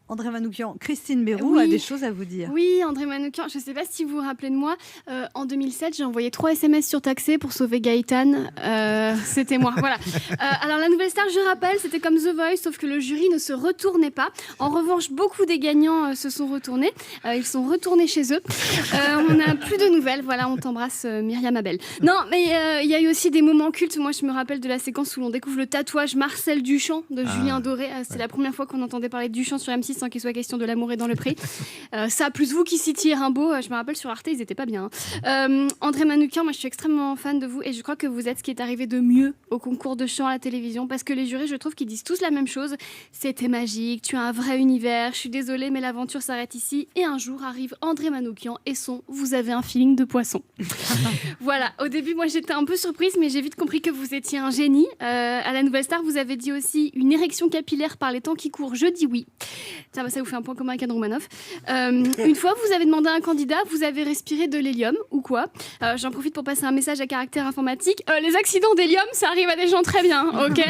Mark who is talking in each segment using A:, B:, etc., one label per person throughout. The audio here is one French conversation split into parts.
A: André Manoukian, Christine Béroux a des choses à vous dire.
B: Oui, André Manoukian, je ne sais pas si vous vous rappelez de moi. En 2007, j'ai envoyé 3 SMS surtaxés pour sauver Gaëtan. C'était moi, voilà. Alors, la nouvelle star, je rappelle, c'était comme The Voice, sauf que le jury ne se retournait pas. En revanche, beaucoup des gagnants se sont retournés. Ils sont retournés chez eux. On n'a plus de nouvelles. Voilà, on t'embrasse, Myriam Abel. Non, mais il y a eu aussi des moments cultes. Moi, je me rappelle de la séquence où l'on découvre le tatouage Marcel Duchamp de Julien Doré. C'est la première fois qu'on entendait parler de Duchamp sur M6 sans qu'il soit question de l'amour et dans le pré. Ça, plus vous qui citiez Rimbaud, je me rappelle sur Arte, ils étaient pas bien. André Manoukian, moi je suis extrêmement fan de vous et je crois que vous êtes ce qui est arrivé de mieux au concours de chant à la télévision parce que les jurys, je trouve qu'ils disent tous la même chose. C'était magique, tu as un vrai univers, je suis désolée mais l'aventure s'arrête ici. Et un jour arrive André Manoukian et son « Vous avez un feeling de poisson ». Voilà, au début moi j'étais un peu surprise mais j'ai vite compris que vous étiez un génie. À la Nouvelle Star, vous avez dit aussi une érection capillaire par les temps qui courent, je dis oui. Ça vous fait un point commun avec Anne Romanoff. Une fois, vous avez demandé à un candidat, vous avez respiré de l'hélium ou quoi. J'en profite pour passer un message à caractère informatique. Les accidents d'hélium, ça arrive à des gens très bien, ok.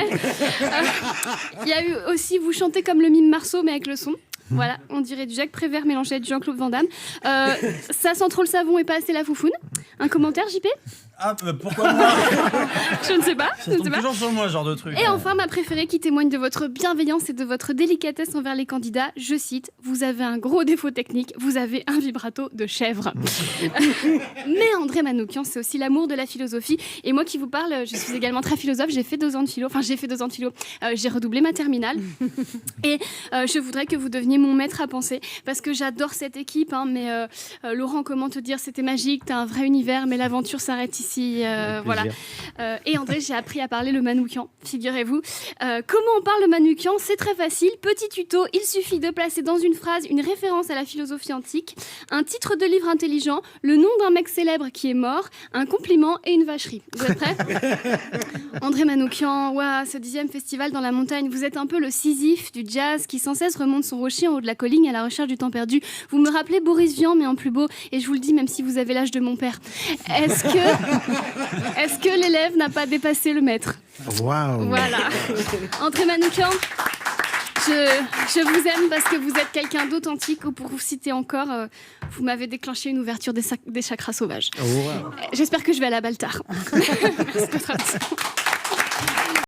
B: Il y a eu aussi, vous chantez comme le mime Marceau, mais avec le son. Voilà, on dirait du Jacques Prévert mélangé avec du Jean-Claude Van Damme. Ça sent trop le savon et pas assez la foufoune. Un commentaire, JP ?
C: Ah, pourquoi moi?
B: Je ne sais pas.
C: Ça tombe toujours sur moi, ce genre de truc.
B: Et enfin, ma préférée qui témoigne de votre bienveillance et de votre délicatesse envers les candidats. Je cite, vous avez un gros défaut technique, vous avez un vibrato de chèvre. Mais André Manoukian, c'est aussi l'amour de la philosophie. Et moi qui vous parle, je suis également très philosophe, j'ai fait 2 ans de philo. J'ai redoublé ma terminale. Et je voudrais que vous deveniez mon maître à penser, parce que j'adore cette équipe, hein, mais Laurent, comment te dire, c'était magique, t'as un vrai univers, mais l'aventure s'arrête ici. Voilà. Et André, j'ai appris à parler le Manoukian, figurez-vous. Comment on parle le Manoukian? C'est très facile. Petit tuto, il suffit de placer dans une phrase une référence à la philosophie antique, un titre de livre intelligent, le nom d'un mec célèbre qui est mort, un compliment et une vacherie. Vous êtes prêts? André Manoukian, waouh, ce 10e festival dans la montagne, vous êtes un peu le Sisyphe du jazz qui sans cesse remonte son rocher en haut de la colline à la recherche du temps perdu. Vous me rappelez Boris Vian, mais en plus beau, et je vous le dis même si vous avez l'âge de mon père. Est-ce que l'élève n'a pas dépassé le maître?
D: Waouh.
B: Voilà. André Manoukian, je vous aime parce que vous êtes quelqu'un d'authentique. Ou pour vous citer encore, vous m'avez déclenché une ouverture des chakras sauvages.
D: Wow.
B: J'espère que je vais à la balle tard. Merci de votre attention.